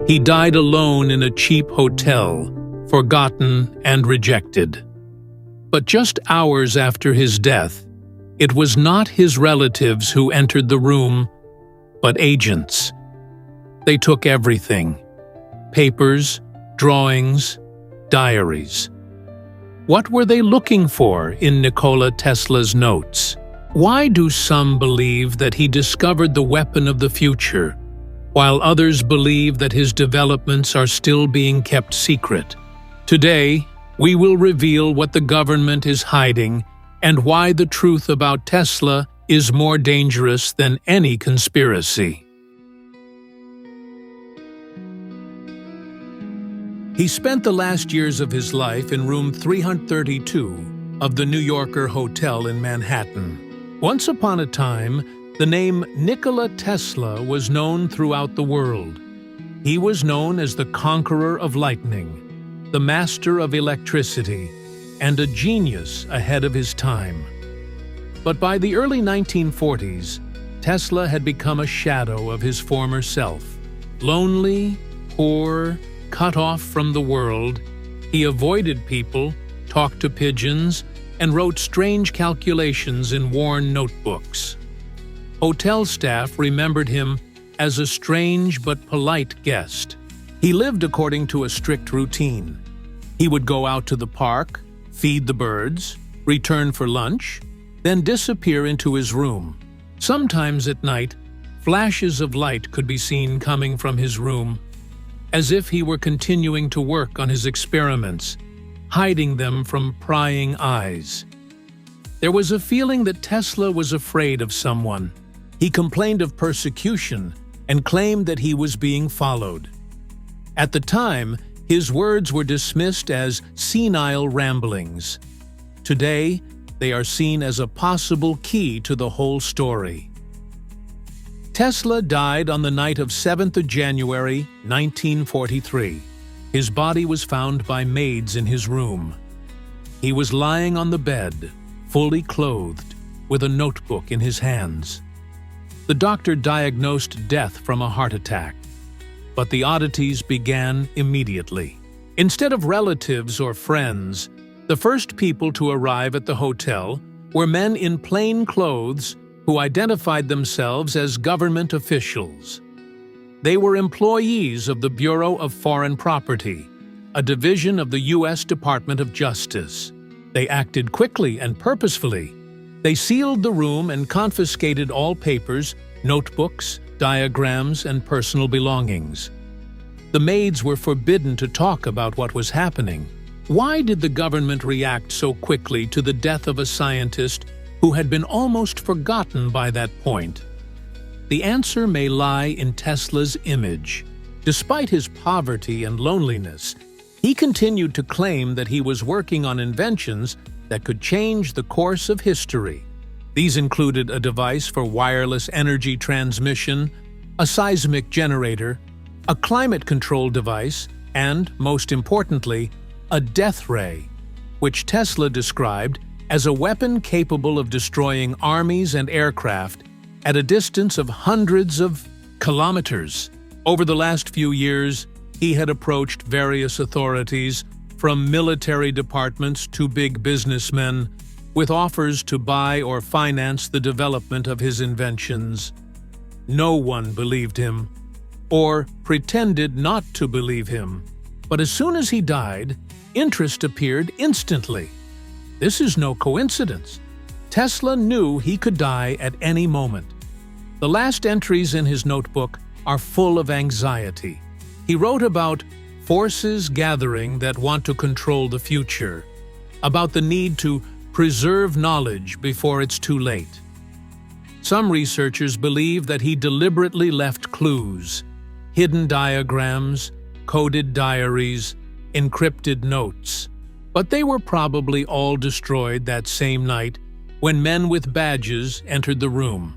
He died alone in a cheap hotel, forgotten and rejected. But just hours after his death, it was not his relatives who entered the room, but agents. They took everything: papers, drawings, diaries. What were they looking for in Nikola Tesla's notes? Why do some believe that he discovered the weapon of the future, while others believe that his developments are still being kept secret? Today, we will reveal what the government is hiding and why the truth about Tesla is more dangerous than any conspiracy. He spent the last years of his life in room 332 of the New Yorker Hotel in Manhattan. Once upon a time, the name Nikola Tesla was known throughout the world. He was known as the conqueror of lightning, the master of electricity, and a genius ahead of his time. But by the early 1940s, Tesla had become a shadow of his former self. Lonely, poor, cut off from the world, he avoided people, talked to pigeons, and wrote strange calculations in worn notebooks. Hotel staff remembered him as a strange but polite guest. He lived according to a strict routine. He would go out to the park, feed the birds, return for lunch, then disappear into his room. Sometimes at night, flashes of light could be seen coming from his room, as if he were continuing to work on his experiments, hiding them from prying eyes. There was a feeling that Tesla was afraid of someone. He complained of persecution and claimed that he was being followed. At the time, his words were dismissed as senile ramblings. Today, they are seen as a possible key to the whole story. Tesla died on the night of 7th of January, 1943. His body was found by maids in his room. He was lying on the bed, fully clothed, with a notebook in his hands. The doctor diagnosed death from a heart attack, but the oddities began immediately. Instead of relatives or friends, the first people to arrive at the hotel were men in plain clothes who identified themselves as government officials. They were employees of the Bureau of Foreign Property, a division of the U.S. Department of Justice. They acted quickly and purposefully. They sealed the room and confiscated all papers, notebooks, diagrams, and personal belongings. The maids were forbidden to talk about what was happening. Why did the government react so quickly to the death of a scientist who had been almost forgotten by that point? The answer may lie in Tesla's image. Despite his poverty and loneliness, he continued to claim that he was working on inventions that could change the course of history. These included a device for wireless energy transmission, a seismic generator, a climate control device, and, most importantly, a death ray, which Tesla described as a weapon capable of destroying armies and aircraft at a distance of hundreds of kilometers. Over the last few years, he had approached various authorities, from military departments to big businessmen, with offers to buy or finance the development of his inventions. No one believed him, or pretended not to believe him. But as soon as he died, interest appeared instantly. This is no coincidence. Tesla knew he could die at any moment. The last entries in his notebook are full of anxiety. He wrote about forces gathering that want to control the future, about the need to preserve knowledge before it's too late. Some researchers believe that he deliberately left clues, hidden diagrams, coded diaries, encrypted notes, but they were probably all destroyed that same night when men with badges entered the room.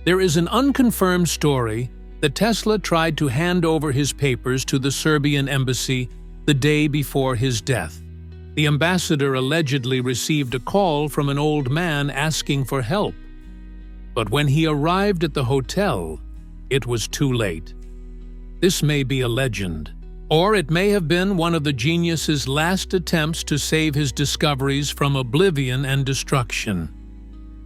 There is an unconfirmed story that Tesla tried to hand over his papers to the Serbian embassy the day before his death. The ambassador allegedly received a call from an old man asking for help. But when he arrived at the hotel, it was too late. This may be a legend, or it may have been one of the genius's last attempts to save his discoveries from oblivion and destruction.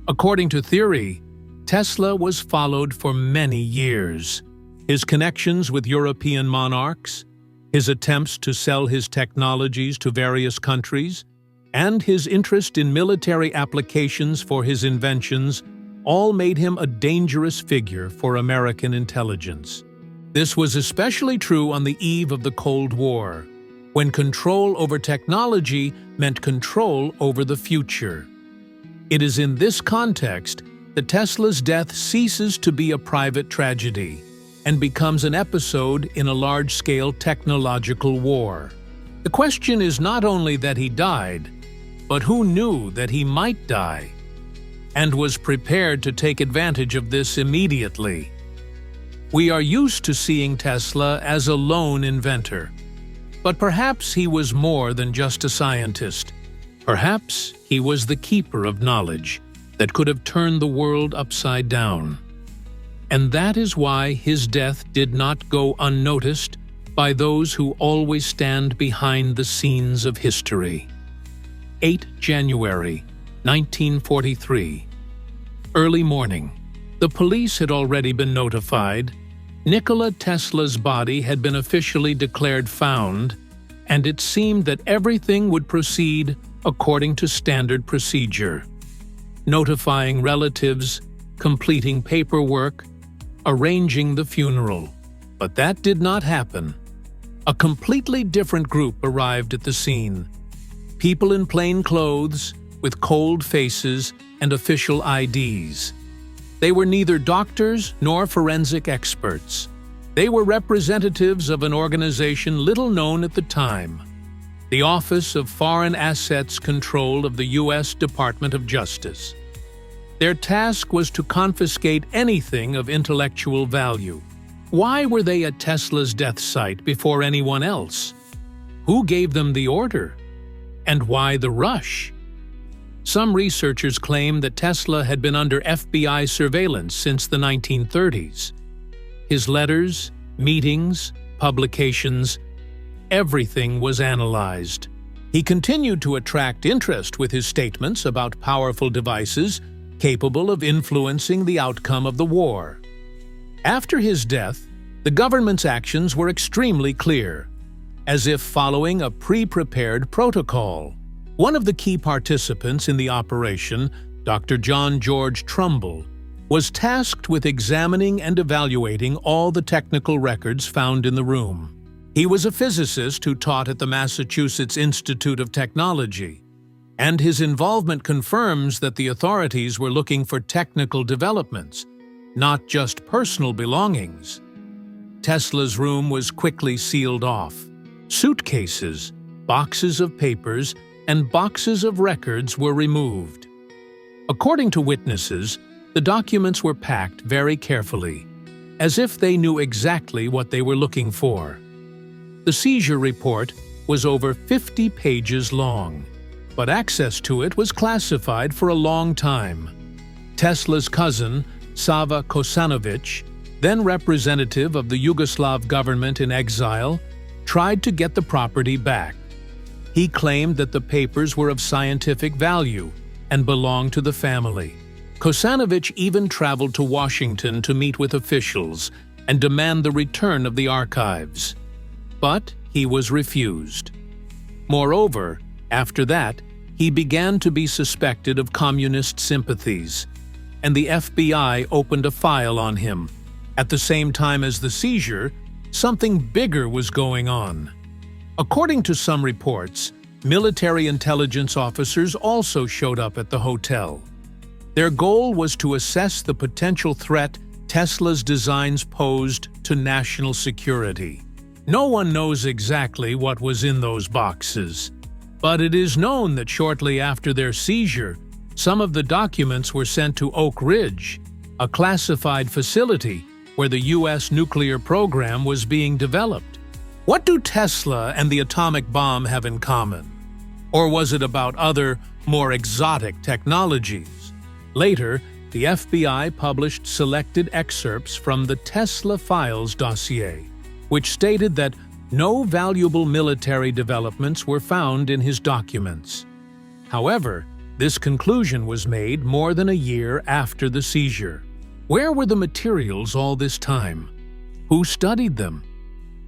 According to theory, Tesla was followed for many years. His connections with European monarchs, his attempts to sell his technologies to various countries, and his interest in military applications for his inventions all made him a dangerous figure for American intelligence. This was especially true on the eve of the Cold War, when control over technology meant control over the future. It is in this context that Tesla's death ceases to be a private tragedy and becomes an episode in a large-scale technological war. The question is not only that he died, but who knew that he might die, and was prepared to take advantage of this immediately. We are used to seeing Tesla as a lone inventor, but perhaps he was more than just a scientist. Perhaps he was the keeper of knowledge that could have turned the world upside down. And that is why his death did not go unnoticed by those who always stand behind the scenes of history. 8 January 1943. Early morning. The police had already been notified. Nikola Tesla's body had been officially declared found, and it seemed that everything would proceed according to standard procedure. Notifying relatives, completing paperwork, arranging the funeral. But that did not happen. A completely different group arrived at the scene. People in plain clothes, with cold faces and official IDs. They were neither doctors nor forensic experts. They were representatives of an organization little known at the time, the Office of Foreign Assets Control of the U.S. Department of Justice. Their task was to confiscate anything of intellectual value. Why were they at Tesla's death site before anyone else? Who gave them the order? And why the rush? Some researchers claim that Tesla had been under FBI surveillance since the 1930s. His letters, meetings, publications, everything was analyzed. He continued to attract interest with his statements about powerful devices capable of influencing the outcome of the war. After his death, the government's actions were extremely clear, as if following a pre-prepared protocol. One of the key participants in the operation, Dr. John George Trumbull, was tasked with examining and evaluating all the technical records found in the room. He was a physicist who taught at the Massachusetts Institute of Technology, and his involvement confirms that the authorities were looking for technical developments, not just personal belongings. Tesla's room was quickly sealed off. Suitcases, boxes of papers, and boxes of records were removed. According to witnesses, the documents were packed very carefully, as if they knew exactly what they were looking for. The seizure report was over 50 pages long, but access to it was classified for a long time. Tesla's cousin, Sava Kosanovic, then representative of the Yugoslav government in exile, tried to get the property back. He claimed that the papers were of scientific value and belonged to the family. Kosanovic even traveled to Washington to meet with officials and demand the return of the archives. But he was refused. Moreover, after that, he began to be suspected of communist sympathies, and the FBI opened a file on him. At the same time as the seizure, something bigger was going on. According to some reports, military intelligence officers also showed up at the hotel. Their goal was to assess the potential threat Tesla's designs posed to national security. No one knows exactly what was in those boxes, but it is known that shortly after their seizure, some of the documents were sent to Oak Ridge, a classified facility where the U.S. nuclear program was being developed. What do Tesla and the atomic bomb have in common? Or was it about other, more exotic technologies? Later, the FBI published selected excerpts from the Tesla Files dossier, which stated that no valuable military developments were found in his documents. However, this conclusion was made more than a year after the seizure. Where were the materials all this time? Who studied them?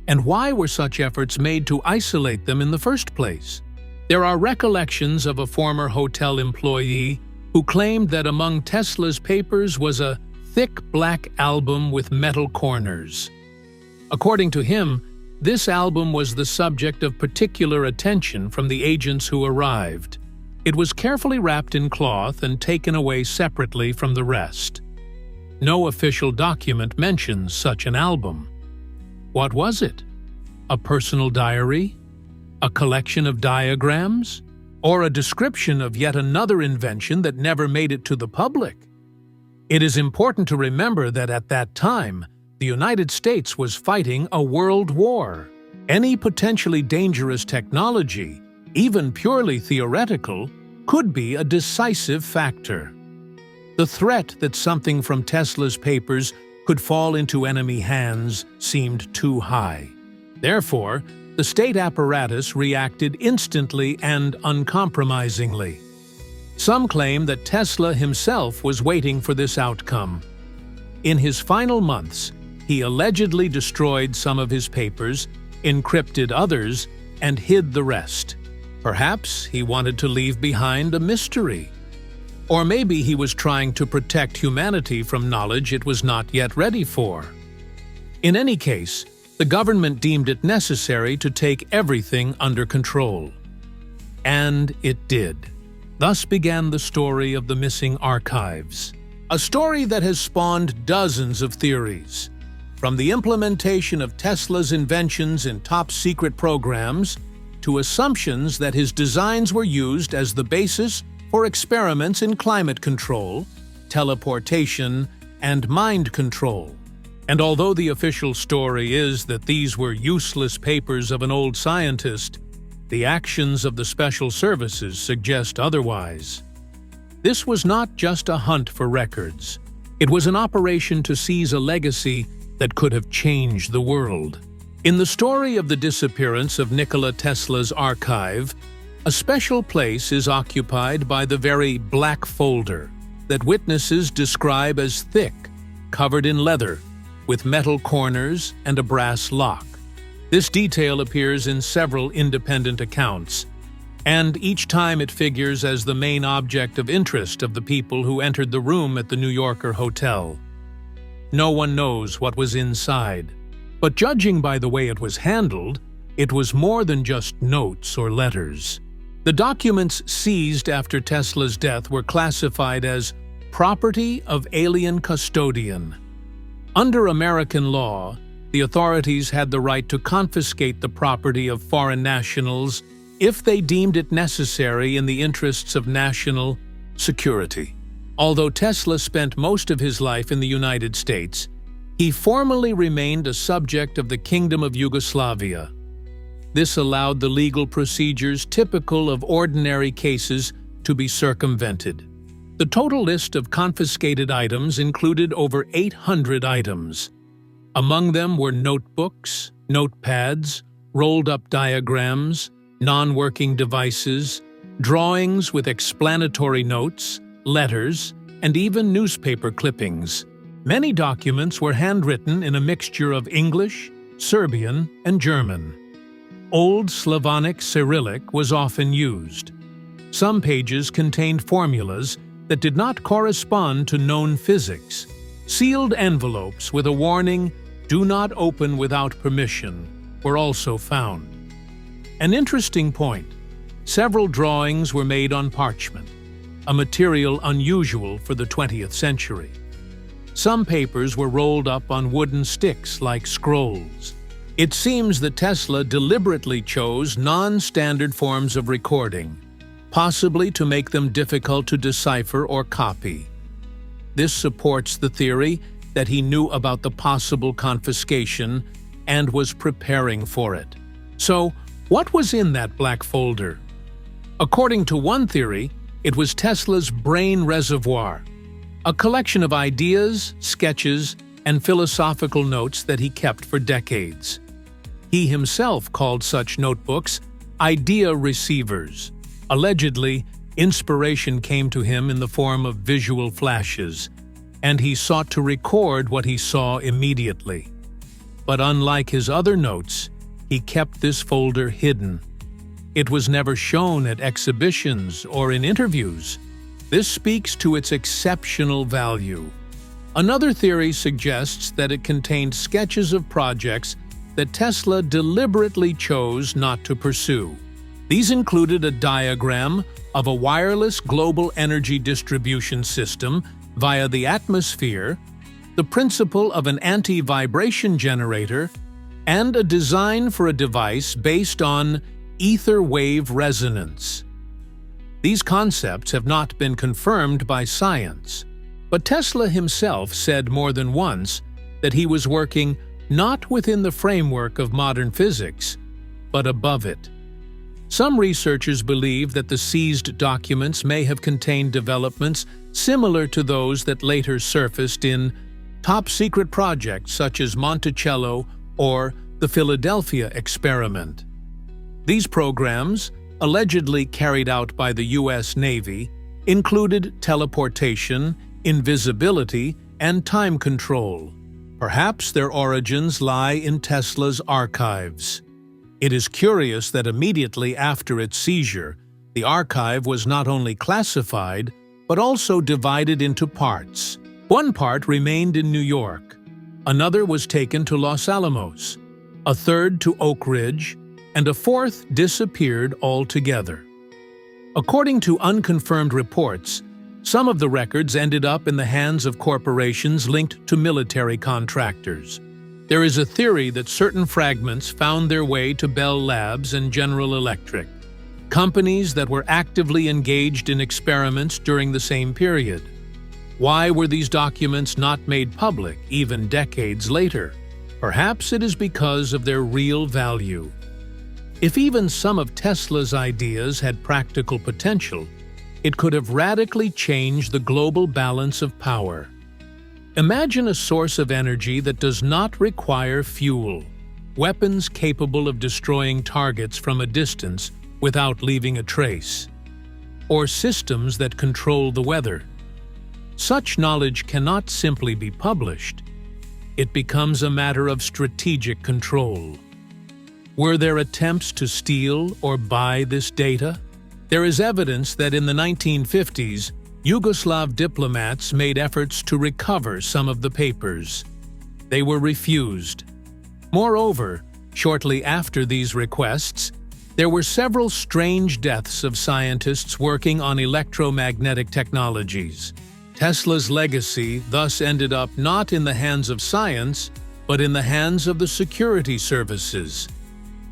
And why were such efforts made to isolate them in the first place? There are recollections of a former hotel employee who claimed that among Tesla's papers was a thick black album with metal corners. According to him, this album was the subject of particular attention from the agents who arrived. It was carefully wrapped in cloth and taken away separately from the rest. No official document mentions such an album. What was it? A personal diary? A collection of diagrams? Or a description of yet another invention that never made it to the public? It is important to remember that at that time, the United States was fighting a world war. Any potentially dangerous technology, even purely theoretical, could be a decisive factor. The threat that something from Tesla's papers could fall into enemy hands seemed too high. Therefore, the state apparatus reacted instantly and uncompromisingly. Some claim that Tesla himself was waiting for this outcome. In his final months, he allegedly destroyed some of his papers, encrypted others, and hid the rest. Perhaps he wanted to leave behind a mystery. Or maybe he was trying to protect humanity from knowledge it was not yet ready for. In any case, the government deemed it necessary to take everything under control. And it did. Thus began the story of the missing archives. A story that has spawned dozens of theories. From the implementation of Tesla's inventions in top-secret programs to assumptions that his designs were used as the basis for experiments in climate control, teleportation, and mind control. And although the official story is that these were useless papers of an old scientist, the actions of the special services suggest otherwise. This was not just a hunt for records. It was an operation to seize a legacy that could have changed the world. In the story of the disappearance of Nikola Tesla's archive, a special place is occupied by the very black folder that witnesses describe as thick, covered in leather, with metal corners and a brass lock. This detail appears in several independent accounts, and each time it figures as the main object of interest of the people who entered the room at the New Yorker hotel. No one knows what was inside, but judging by the way it was handled, it was more than just notes or letters. The documents seized after Tesla's death were classified as property of alien custodian. Under American law, the authorities had the right to confiscate the property of foreign nationals if they deemed it necessary in the interests of national security. Although Tesla spent most of his life in the United States, he formally remained a subject of the Kingdom of Yugoslavia. This allowed the legal procedures typical of ordinary cases to be circumvented. The total list of confiscated items included over 800 items. Among them were notebooks, notepads, rolled-up diagrams, non-working devices, drawings with explanatory notes, letters, and even newspaper clippings. Many documents were handwritten in a mixture of English, Serbian, and German. Old Slavonic Cyrillic was often used. Some pages contained formulas that did not correspond to known physics. Sealed envelopes with a warning, "Do not open without permission," were also found. An interesting point: several drawings were made on parchment, a material unusual for the 20th century. Some papers were rolled up on wooden sticks like scrolls. It seems that Tesla deliberately chose non-standard forms of recording, possibly to make them difficult to decipher or copy. This supports the theory that he knew about the possible confiscation and was preparing for it. So, what was in that black folder? According to one theory, it was Tesla's brain reservoir. a collection of ideas, sketches, and philosophical notes that he kept for decades. He himself called such notebooks idea receivers. Allegedly, inspiration came to him in the form of visual flashes, and he sought to record what he saw immediately. But unlike his other notes, he kept this folder hidden. It was never shown at exhibitions or in interviews. This speaks to its exceptional value. Another theory suggests that it contained sketches of projects that Tesla deliberately chose not to pursue. These included a diagram of a wireless global energy distribution system via the atmosphere, the principle of an anti-vibration generator, and a design for a device based on ether wave resonance. These concepts have not been confirmed by science, but Tesla himself said more than once that he was working not within the framework of modern physics, but above it. Some researchers believe that the seized documents may have contained developments similar to those that later surfaced in top-secret projects such as Monticello or the Philadelphia experiment. These programs, allegedly carried out by the U.S. Navy, included teleportation, invisibility, and time control. Perhaps their origins lie in Tesla's archives. It is curious that immediately after its seizure, the archive was not only classified, but also divided into parts. One part remained in New York, another was taken to Los Alamos, a third to Oak Ridge, and a fourth disappeared altogether. According to unconfirmed reports, some of the records ended up in the hands of corporations linked to military contractors. There is a theory that certain fragments found their way to Bell Labs and General Electric, companies that were actively engaged in experiments during the same period. Why were these documents not made public even decades later? Perhaps it is because of their real value. If even some of Tesla's ideas had practical potential, it could have radically changed the global balance of power. Imagine a source of energy that does not require fuel, weapons capable of destroying targets from a distance without leaving a trace, or systems that control the weather. Such knowledge cannot simply be published. It becomes a matter of strategic control. Were there attempts to steal or buy this data? There is evidence that in the 1950s, Yugoslav diplomats made efforts to recover some of the papers. They were refused. Moreover, shortly after these requests, there were several strange deaths of scientists working on electromagnetic technologies. Tesla's legacy thus ended up not in the hands of science, but in the hands of the security services.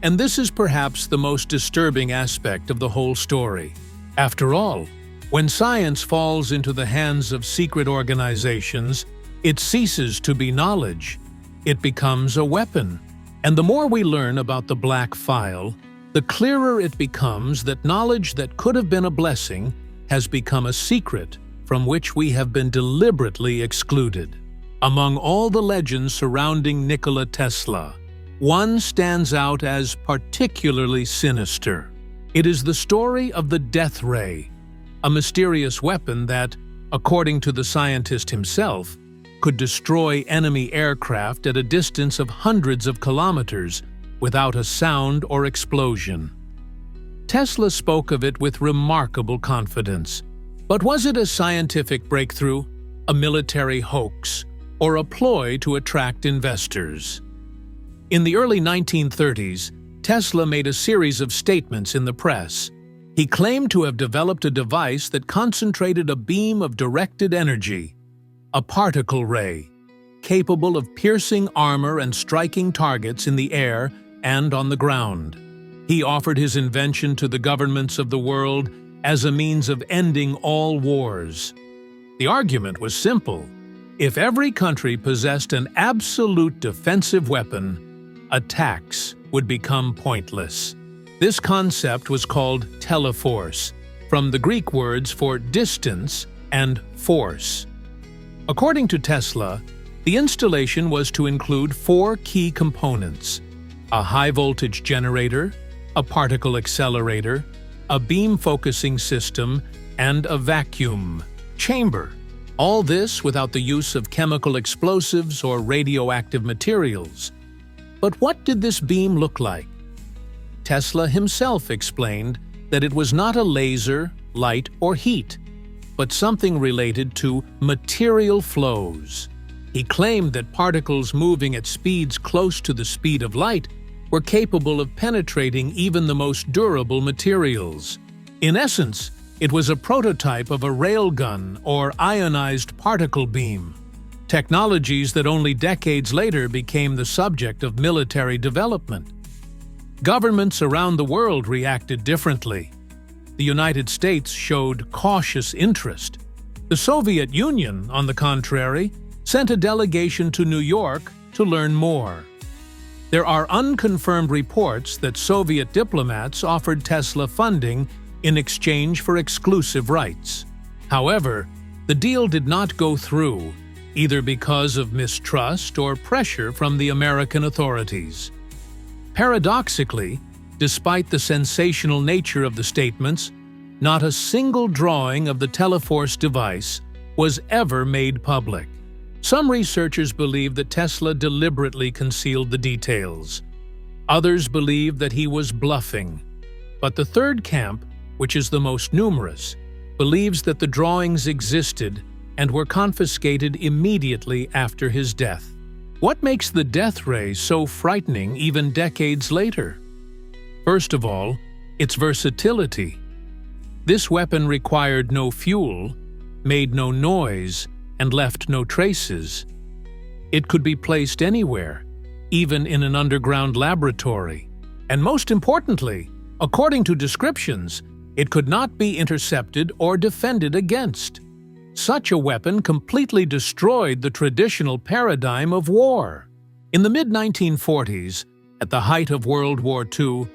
And this is perhaps the most disturbing aspect of the whole story. After all, when science falls into the hands of secret organizations, it ceases to be knowledge. It becomes a weapon. And the more we learn about the black file, the clearer it becomes that knowledge that could have been a blessing has become a secret from which we have been deliberately excluded. Among all the legends surrounding Nikola Tesla, one stands out as particularly sinister. It is the story of the death ray, a mysterious weapon that, according to the scientist himself, could destroy enemy aircraft at a distance of hundreds of kilometers without a sound or explosion. Tesla spoke of it with remarkable confidence. But was it a scientific breakthrough, a military hoax, or a ploy to attract investors? In the early 1930s, Tesla made a series of statements in the press. He claimed to have developed a device that concentrated a beam of directed energy, a particle ray, capable of piercing armor and striking targets in the air and on the ground. He offered his invention to the governments of the world as a means of ending all wars. The argument was simple. If every country possessed an absolute defensive weapon, attacks would become pointless. This concept was called teleforce, from the Greek words for distance and force. According to Tesla, the installation was to include 4 key components: a high-voltage generator, a particle accelerator, a beam-focusing system, and a vacuum chamber. All this without the use of chemical explosives or radioactive materials. But what did this beam look like? Tesla himself explained that it was not a laser, light, or heat, but something related to material flows. He claimed that particles moving at speeds close to the speed of light were capable of penetrating even the most durable materials. In essence, it was a prototype of a railgun or ionized particle beam, technologies that only decades later became the subject of military development. Governments around the world reacted differently. The United States showed cautious interest. The Soviet Union, on the contrary, sent a delegation to New York to learn more. There are unconfirmed reports that Soviet diplomats offered Tesla funding in exchange for exclusive rights. However, the deal did not go through, either because of mistrust or pressure from the American authorities. Paradoxically, despite the sensational nature of the statements, not a single drawing of the Teleforce device was ever made public. Some researchers believe that Tesla deliberately concealed the details. Others believe that he was bluffing. But the third camp, which is the most numerous, believes that the drawings existed and were confiscated immediately after his death. What makes the death ray so frightening even decades later? First of all, its versatility. This weapon required no fuel, made no noise, and left no traces. It could be placed anywhere, even in an underground laboratory. And most importantly, according to descriptions, it could not be intercepted or defended against. Such a weapon completely destroyed the traditional paradigm of war. In the mid-1940s, at the height of World War II,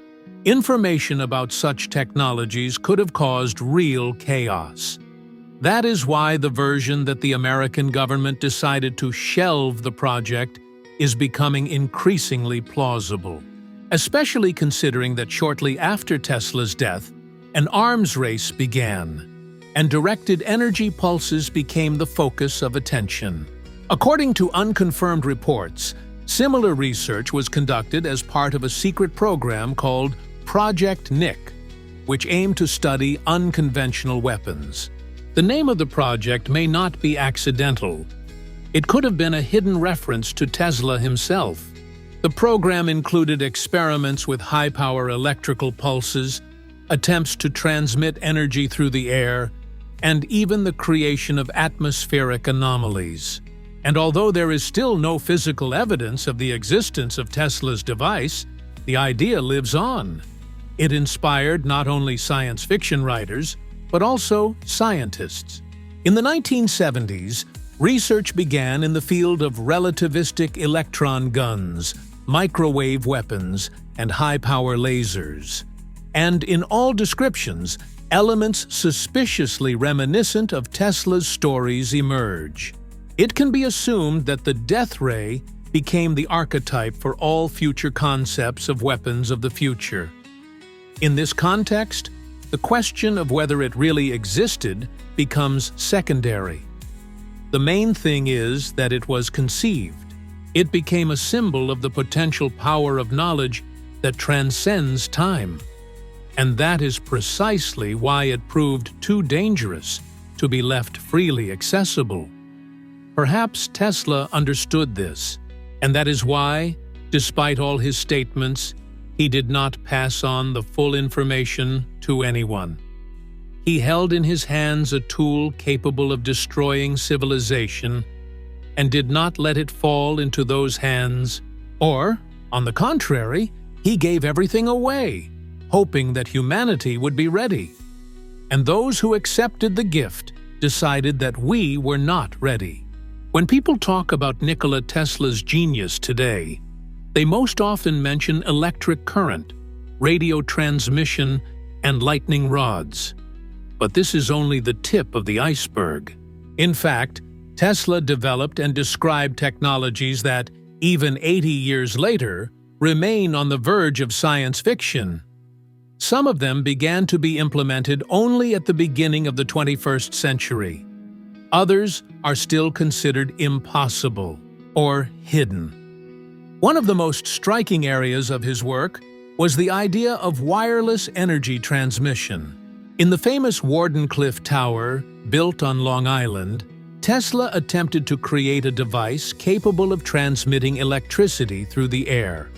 information about such technologies could have caused real chaos. That is why the version that the American government decided to shelve the project is becoming increasingly plausible, especially considering that shortly after Tesla's death, an arms race began, and directed energy pulses became the focus of attention. According to unconfirmed reports, similar research was conducted as part of a secret program called Project Nick, which aimed to study unconventional weapons. The name of the project may not be accidental. It could have been a hidden reference to Tesla himself. The program included experiments with high-power electrical pulses, attempts to transmit energy through the air, and even the creation of atmospheric anomalies. And although there is still no physical evidence of the existence of Tesla's device, the idea lives on. It inspired not only science fiction writers, but also scientists. In the 1970s, research began in the field of relativistic electron guns, microwave weapons, and high-power lasers. And in all descriptions, elements suspiciously reminiscent of Tesla's stories emerge. It can be assumed that the death ray became the archetype for all future concepts of weapons of the future. In this context, the question of whether it really existed becomes secondary. The main thing is that it was conceived. It became a symbol of the potential power of knowledge that transcends time. And that is precisely why it proved too dangerous to be left freely accessible. Perhaps Tesla understood this, and that is why, despite all his statements, he did not pass on the full information to anyone. He held in his hands a tool capable of destroying civilization and did not let it fall into those hands, or, on the contrary, he gave everything away, hoping that humanity would be ready. And those who accepted the gift decided that we were not ready. When people talk about Nikola Tesla's genius today, they most often mention electric current, radio transmission, and lightning rods. But this is only the tip of the iceberg. In fact, Tesla developed and described technologies that, even 80 years later, remain on the verge of science fiction. Some of them began to be implemented only at the beginning of the 21st century. Others are still considered impossible or hidden. One of the most striking areas of his work was the idea of wireless energy transmission. In the famous Wardenclyffe Tower, built on Long Island, Tesla attempted to create a device capable of transmitting electricity through the air,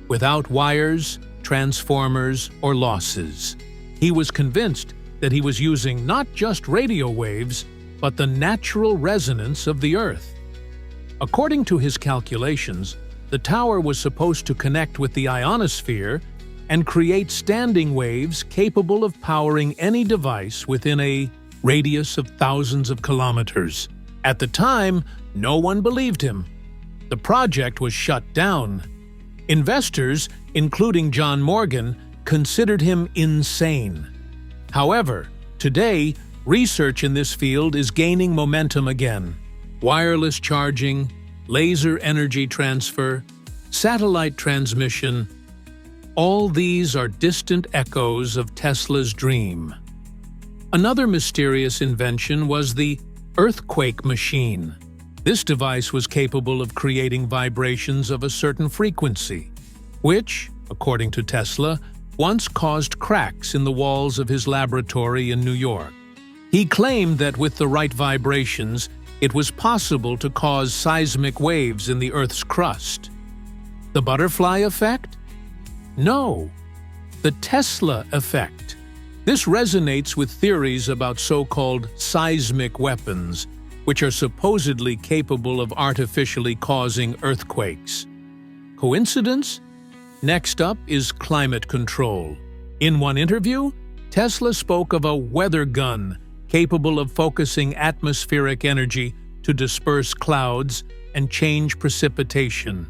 without wires, transformers, or losses. He was convinced that he was using not just radio waves, but the natural resonance of the Earth. According to his calculations, the tower was supposed to connect with the ionosphere and create standing waves capable of powering any device within a radius of thousands of kilometers. At the time, no one believed him. The project was shut down. Investors, including John Morgan, considered him insane. However, today, research in this field is gaining momentum again. Wireless charging, laser energy transfer, satellite transmission, all these are distant echoes of Tesla's dream. Another mysterious invention was the earthquake machine. This device was capable of creating vibrations of a certain frequency, which, according to Tesla, once caused cracks in the walls of his laboratory in New York. He claimed that with the right vibrations, it was possible to cause seismic waves in the Earth's crust. The butterfly effect? No, the Tesla effect. This resonates with theories about so-called seismic weapons, which are supposedly capable of artificially causing earthquakes. Coincidence? Next up is climate control. In one interview, Tesla spoke of a weather gun capable of focusing atmospheric energy to disperse clouds and change precipitation.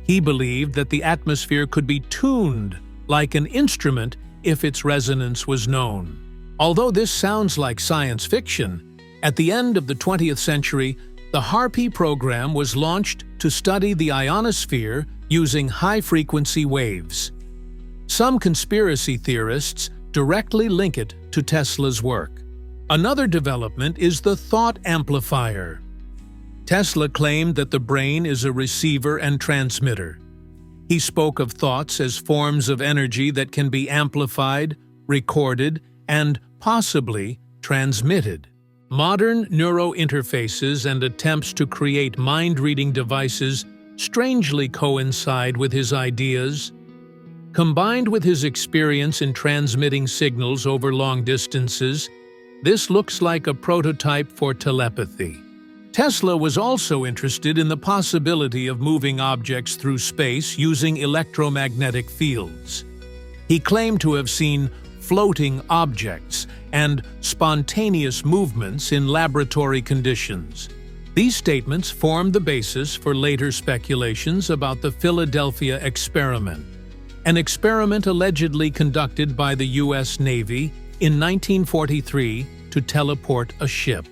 He believed that the atmosphere could be tuned like an instrument if its resonance was known. Although this sounds like science fiction, at the end of the 20th century, the HARPY program was launched to study the ionosphere using high-frequency waves. Some conspiracy theorists directly link it to Tesla's work. Another development is the thought amplifier. Tesla claimed that the brain is a receiver and transmitter. He spoke of thoughts as forms of energy that can be amplified, recorded, and possibly transmitted. Modern neurointerfaces and attempts to create mind-reading devices strangely coincide with his ideas. Combined with his experience in transmitting signals over long distances, this looks like a prototype for telepathy. Tesla was also interested in the possibility of moving objects through space using electromagnetic fields. He claimed to have seen floating objects and spontaneous movements in laboratory conditions. These statements formed the basis for later speculations about the Philadelphia experiment, an experiment allegedly conducted by the U.S. Navy in 1943 to teleport a ship.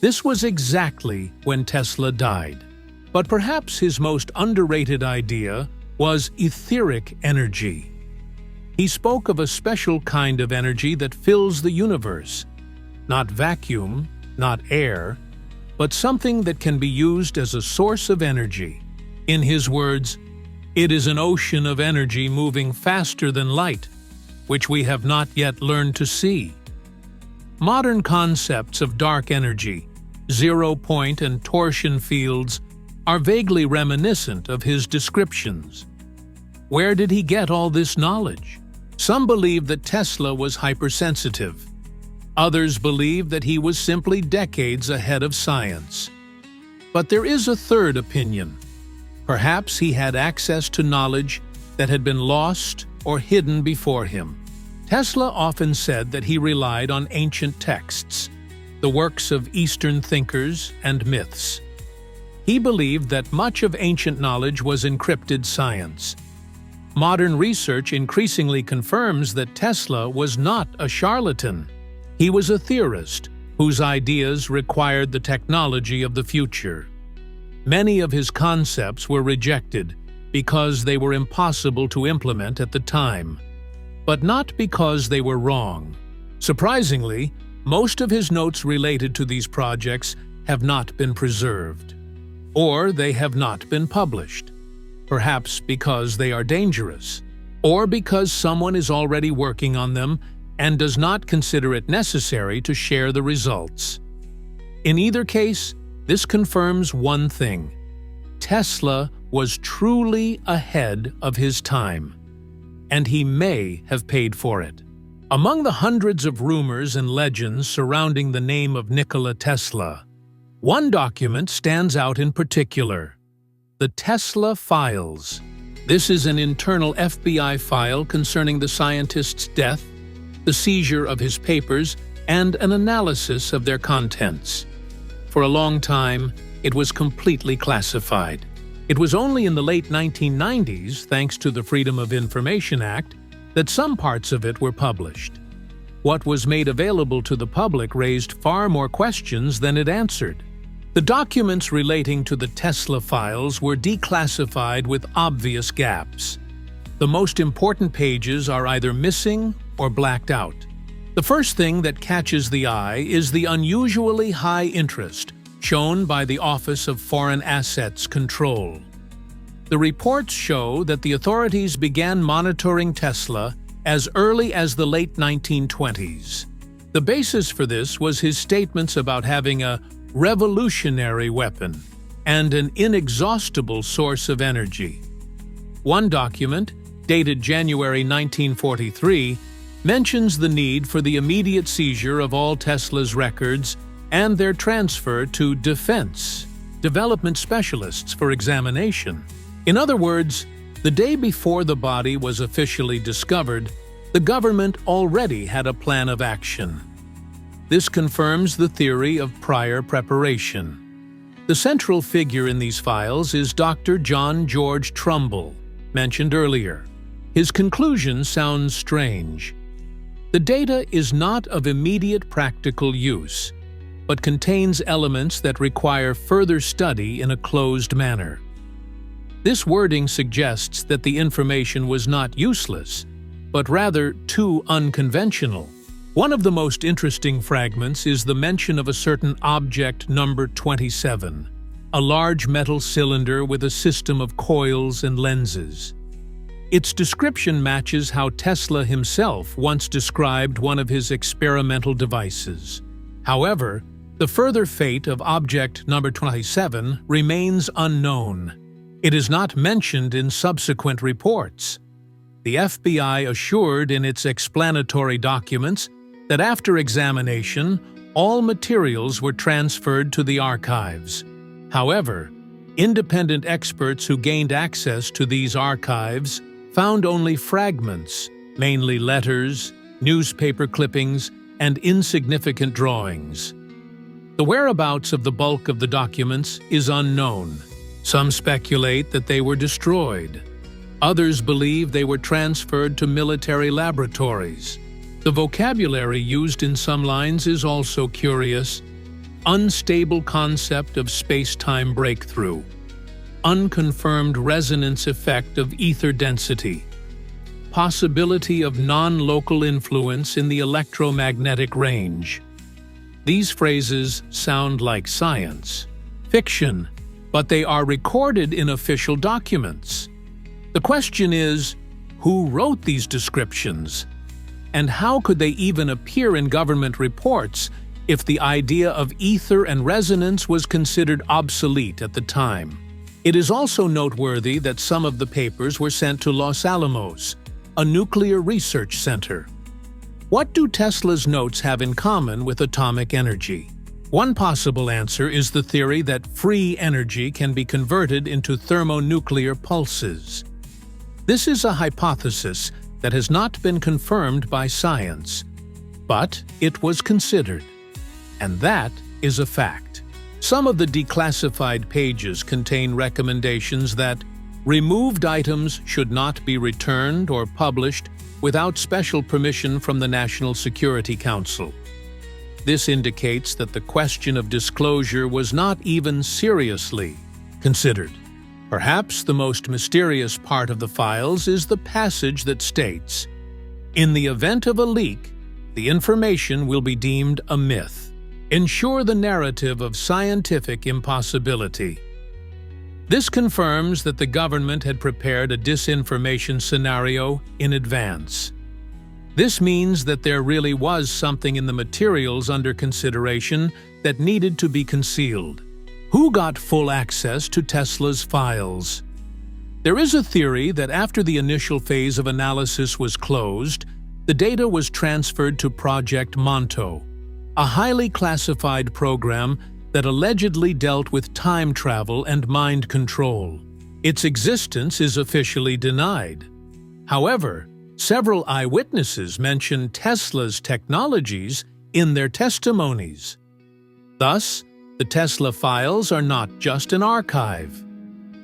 This was exactly when Tesla died. But perhaps his most underrated idea was etheric energy. He spoke of a special kind of energy that fills the universe, not vacuum, not air, but something that can be used as a source of energy. In his words, "It is an ocean of energy moving faster than light, which we have not yet learned to see." Modern concepts of dark energy, zero-point and torsion fields are vaguely reminiscent of his descriptions. Where did he get all this knowledge? Some believe that Tesla was hypersensitive. Others believe that he was simply decades ahead of science. But there is a third opinion. Perhaps he had access to knowledge that had been lost or hidden before him. Tesla often said that he relied on ancient texts, the works of Eastern thinkers and myths. He believed that much of ancient knowledge was encrypted science. Modern research increasingly confirms that Tesla was not a charlatan. He was a theorist whose ideas required the technology of the future. Many of his concepts were rejected because they were impossible to implement at the time, but not because they were wrong. Surprisingly, most of his notes related to these projects have not been preserved, or they have not been published, perhaps because they are dangerous, or because someone is already working on them and does not consider it necessary to share the results. In either case, this confirms one thing: Tesla was truly ahead of his time, and he may have paid for it. Among the hundreds of rumors and legends surrounding the name of Nikola Tesla, one document stands out in particular: the Tesla Files. This is an internal FBI file concerning the scientist's death, the seizure of his papers, and an analysis of their contents. For a long time, it was completely classified. It was only in the late 1990s, thanks to the Freedom of Information Act, that some parts of it were published. What was made available to the public raised far more questions than it answered. The documents relating to the Tesla files were declassified with obvious gaps. The most important pages are either missing or blacked out. The first thing that catches the eye is the unusually high interest shown by the Office of Foreign Assets Control. The reports show that the authorities began monitoring Tesla as early as the late 1920s. The basis for this was his statements about having a revolutionary weapon and an inexhaustible source of energy. One document, dated January 1943, mentions the need for the immediate seizure of all Tesla's records and their transfer to defense development specialists for examination. In other words, the day before the body was officially discovered, the government already had a plan of action. This confirms the theory of prior preparation. The central figure in these files is Dr. John George Trumbull, mentioned earlier. His conclusion sounds strange. The data is not of immediate practical use, but contains elements that require further study in a closed manner. This wording suggests that the information was not useless, but rather too unconventional. One of the most interesting fragments is the mention of a certain object number 27, a large metal cylinder with a system of coils and lenses. Its description matches how Tesla himself once described one of his experimental devices. However, the further fate of object number 27 remains unknown. It is not mentioned in subsequent reports. The FBI assured in its explanatory documents that after examination, all materials were transferred to the archives. However, independent experts who gained access to these archives found only fragments, mainly letters, newspaper clippings, and insignificant drawings. The whereabouts of the bulk of the documents is unknown. Some speculate that they were destroyed. Others believe they were transferred to military laboratories. The vocabulary used in some lines is also curious: unstable concept of space-time breakthrough, unconfirmed resonance effect of ether density, possibility of non-local influence in the electromagnetic range. These phrases sound like science fiction, but they are recorded in official documents. The question is, who wrote these descriptions? And how could they even appear in government reports if the idea of ether and resonance was considered obsolete at the time? It is also noteworthy that some of the papers were sent to Los Alamos, a nuclear research center. What do Tesla's notes have in common with atomic energy? One possible answer is the theory that free energy can be converted into thermonuclear pulses. This is a hypothesis that has not been confirmed by science, but it was considered. And that is a fact. Some of the declassified pages contain recommendations that removed items should not be returned or published without special permission from the National Security Council. This indicates that the question of disclosure was not even seriously considered. Perhaps the most mysterious part of the files is the passage that states, "In the event of a leak, the information will be deemed a myth. Ensure the narrative of scientific impossibility." This confirms that the government had prepared a disinformation scenario in advance. This means that there really was something in the materials under consideration that needed to be concealed. Who got full access to Tesla's files? There is a theory that after the initial phase of analysis was closed, the data was transferred to Project Monto, a highly classified program that allegedly dealt with time travel and mind control. Its existence is officially denied. However, several eyewitnesses mention Tesla's technologies in their testimonies. Thus, the Tesla files are not just an archive.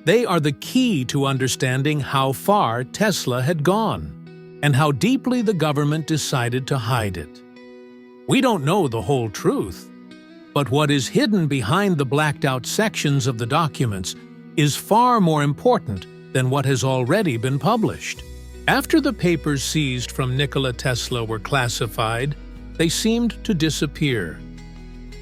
They are the key to understanding how far Tesla had gone and how deeply the government decided to hide it. We don't know the whole truth, but what is hidden behind the blacked-out sections of the documents is far more important than what has already been published. After the papers seized from Nikola Tesla were classified, they seemed to disappear.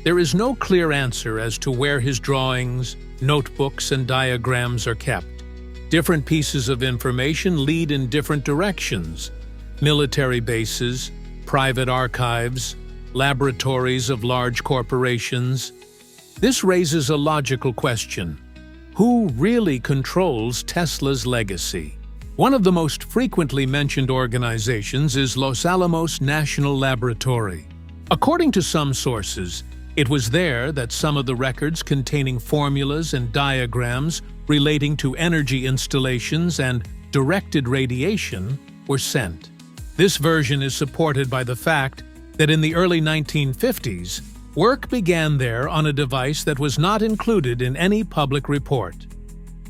There is no clear answer as to where his drawings, notebooks, and diagrams are kept. Different pieces of information lead in different directions: military bases, private archives, laboratories of large corporations. This raises a logical question: who really controls Tesla's legacy? One of the most frequently mentioned organizations is Los Alamos National Laboratory. According to some sources, it was there that some of the records containing formulas and diagrams relating to energy installations and directed radiation were sent. This version is supported by the fact that in the early 1950s, work began there on a device that was not included in any public report.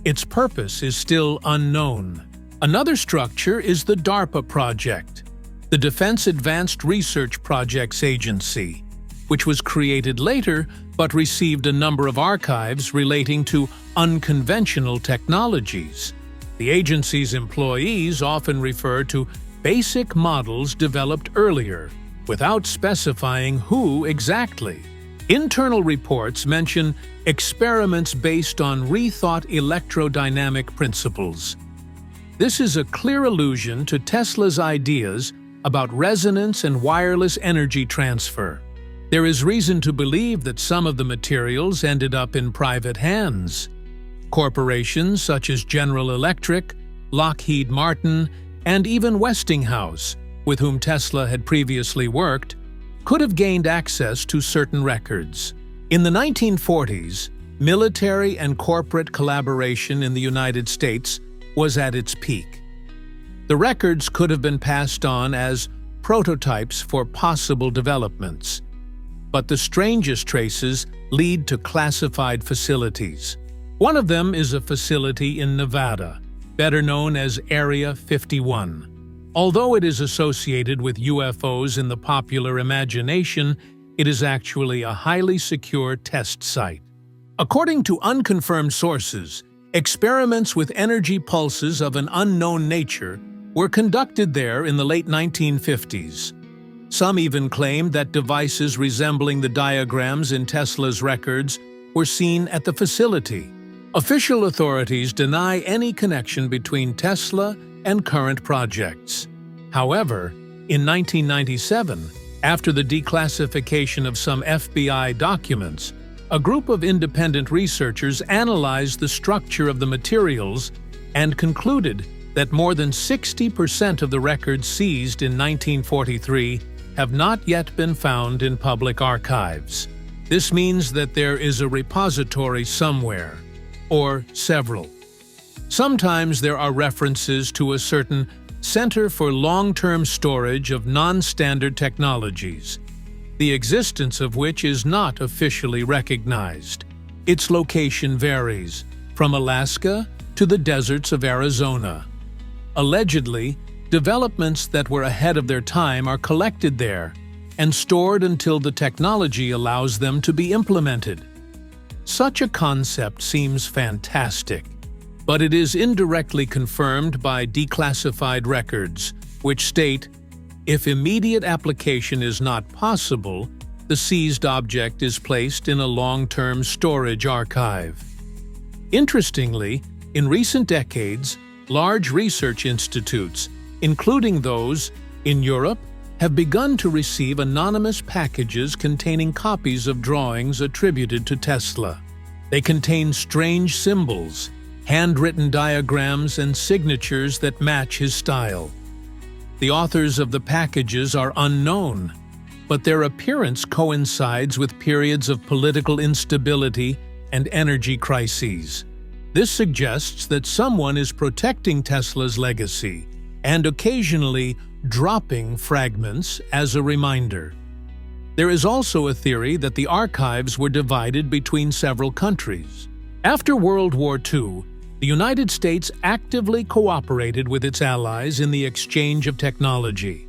Its purpose is still unknown. Another structure is the DARPA project, the Defense Advanced Research Projects Agency, which was created later but received a number of archives relating to unconventional technologies. The agency's employees often refer to basic models developed earlier, without specifying who exactly. Internal reports mention experiments based on rethought electrodynamic principles. This is a clear allusion to Tesla's ideas about resonance and wireless energy transfer. There is reason to believe that some of the materials ended up in private hands. Corporations such as General Electric, Lockheed Martin, and even Westinghouse, with whom Tesla had previously worked, could have gained access to certain records. In the 1940s, military and corporate collaboration in the United States was at its peak. The records could have been passed on as prototypes for possible developments. But the strangest traces lead to classified facilities. One of them is a facility in Nevada, better known as Area 51. Although it is associated with UFOs in the popular imagination, it is actually a highly secure test site. According to unconfirmed sources, experiments with energy pulses of an unknown nature were conducted there in the late 1950s. Some even claimed that devices resembling the diagrams in Tesla's records were seen at the facility. Official authorities deny any connection between Tesla and current projects. However, in 1997, after the declassification of some FBI documents, a group of independent researchers analyzed the structure of the materials and concluded that more than 60% of the records seized in 1943 have not yet been found in public archives. This means that there is a repository somewhere, or several. Sometimes there are references to a certain Center for Long-Term Storage of Non-Standard Technologies, the existence of which is not officially recognized. Its location varies, from Alaska to the deserts of Arizona. Allegedly, developments that were ahead of their time are collected there, and stored until the technology allows them to be implemented. Such a concept seems fantastic, but it is indirectly confirmed by declassified records, which state, if immediate application is not possible, the seized object is placed in a long-term storage archive. Interestingly, in recent decades, large research institutes, including those in Europe, have begun to receive anonymous packages containing copies of drawings attributed to Tesla. They contain strange symbols, handwritten diagrams, and signatures that match his style. The authors of the packages are unknown, but their appearance coincides with periods of political instability and energy crises. This suggests that someone is protecting Tesla's legacy and occasionally dropping fragments as a reminder. There is also a theory that the archives were divided between several countries. After World War II, the United States actively cooperated with its allies in the exchange of technology.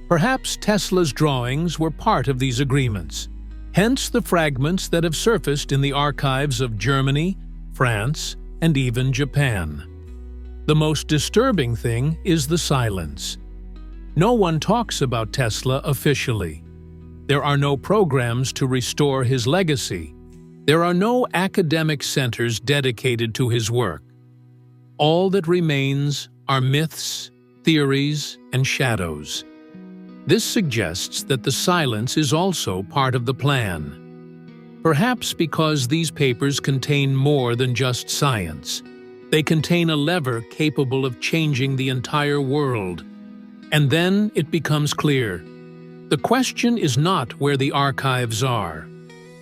Perhaps Tesla's drawings were part of these agreements, hence the fragments that have surfaced in the archives of Germany, France, and even Japan. The most disturbing thing is the silence. No one talks about Tesla officially. There are no programs to restore his legacy. There are no academic centers dedicated to his work. All that remains are myths, theories, and shadows. This suggests that the silence is also part of the plan. Perhaps because these papers contain more than just science. They contain a lever capable of changing the entire world. And then it becomes clear. The question is not where the archives are.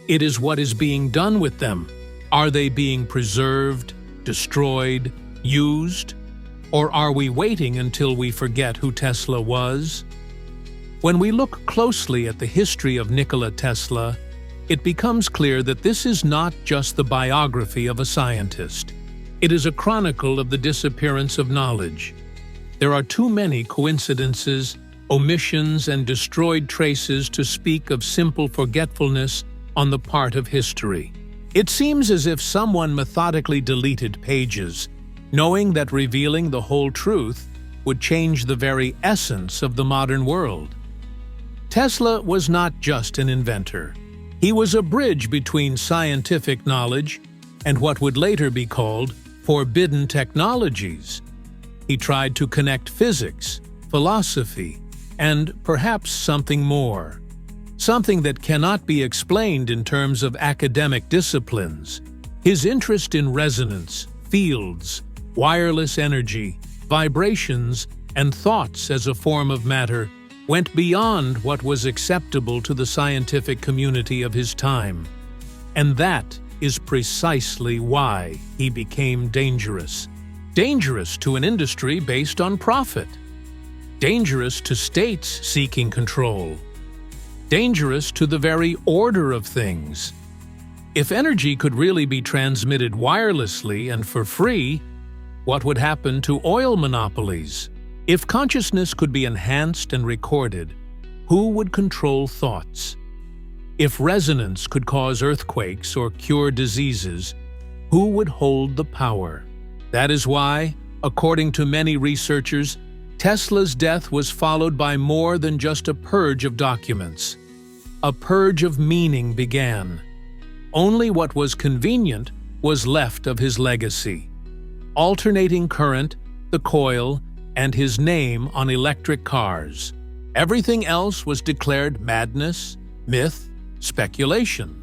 It is what is being done with them. Are they being preserved, destroyed, used? Or are we waiting until we forget who Tesla was? When we look closely at the history of Nikola Tesla, it becomes clear that this is not just the biography of a scientist. It is a chronicle of the disappearance of knowledge. There are too many coincidences, omissions, and destroyed traces to speak of simple forgetfulness on the part of history. It seems as if someone methodically deleted pages, knowing that revealing the whole truth would change the very essence of the modern world. Tesla was not just an inventor. He was a bridge between scientific knowledge and what would later be called forbidden technologies. He tried to connect physics, philosophy, and perhaps something more. Something that cannot be explained in terms of academic disciplines. His interest in resonance, fields, wireless energy, vibrations, and thoughts as a form of matter went beyond what was acceptable to the scientific community of his time. And that is precisely why he became dangerous. Dangerous to an industry based on profit. Dangerous to states seeking control. Dangerous to the very order of things. If energy could really be transmitted wirelessly and for free, what would happen to oil monopolies? If consciousness could be enhanced and recorded, who would control thoughts? If resonance could cause earthquakes or cure diseases, who would hold the power? That is why, according to many researchers, Tesla's death was followed by more than just a purge of documents. A purge of meaning began. Only what was convenient was left of his legacy. Alternating current, the coil, and his name on electric cars. Everything else was declared madness, myth, speculation.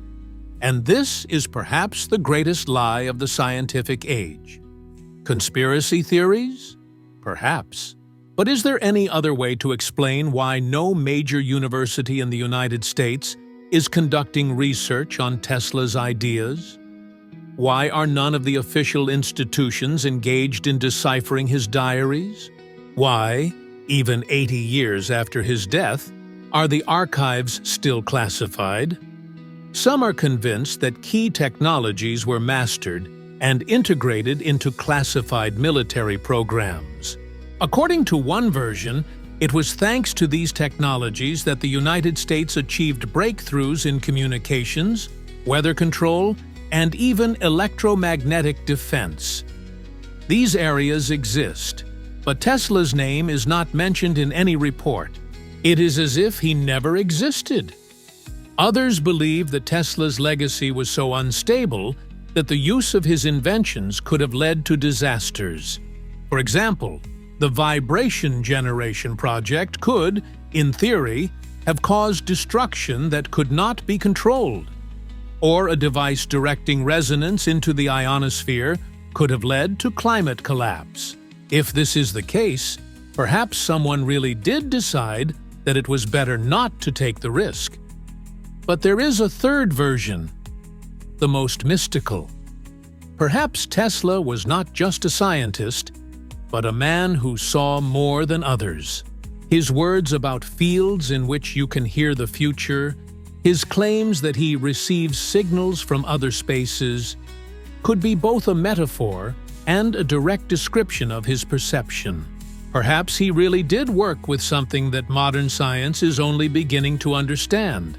And this is perhaps the greatest lie of the scientific age. Conspiracy theories? Perhaps. But is there any other way to explain why no major university in the United States is conducting research on Tesla's ideas? Why are none of the official institutions engaged in deciphering his diaries? Why, even 80 years after his death, are the archives still classified? Some are convinced that key technologies were mastered and integrated into classified military programs. According to one version, It was thanks to these technologies that the United States achieved breakthroughs in communications, weather control, and even electromagnetic defense. These areas exist, but Tesla's name is not mentioned in any report. It is as if he never existed. Others believe that Tesla's legacy was so unstable that the use of his inventions could have led to disasters. For example, the vibration generation project could, in theory, have caused destruction that could not be controlled. Or a device directing resonance into the ionosphere could have led to climate collapse. If this is the case, perhaps someone really did decide that it was better not to take the risk. But there is a third version, the most mystical. Perhaps Tesla was not just a scientist, but a man who saw more than others. His words about fields in which you can hear the future, his claims that he receives signals from other spaces, could be both a metaphor and a direct description of his perception. Perhaps he really did work with something that modern science is only beginning to understand.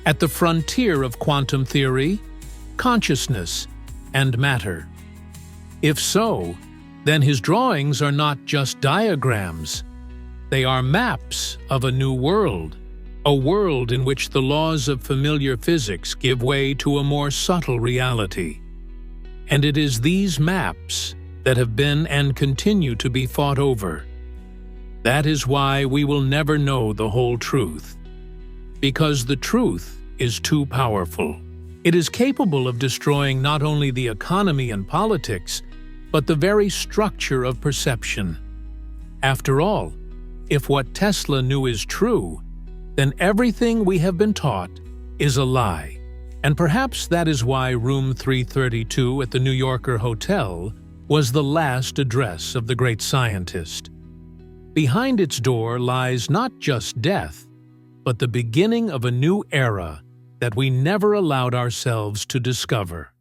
At the frontier of quantum theory, consciousness, and matter. If so, then his drawings are not just diagrams. They are maps of a new world, a world in which the laws of familiar physics give way to a more subtle reality. And it is these maps that have been and continue to be fought over. That is why we will never know the whole truth. Because the truth is too powerful. It is capable of destroying not only the economy and politics, but the very structure of perception. After all, if what Tesla knew is true, then everything we have been taught is a lie. And perhaps that is why room 332 at the New Yorker Hotel was the last address of the great scientist. Behind its door lies not just death, but the beginning of a new era that we never allowed ourselves to discover.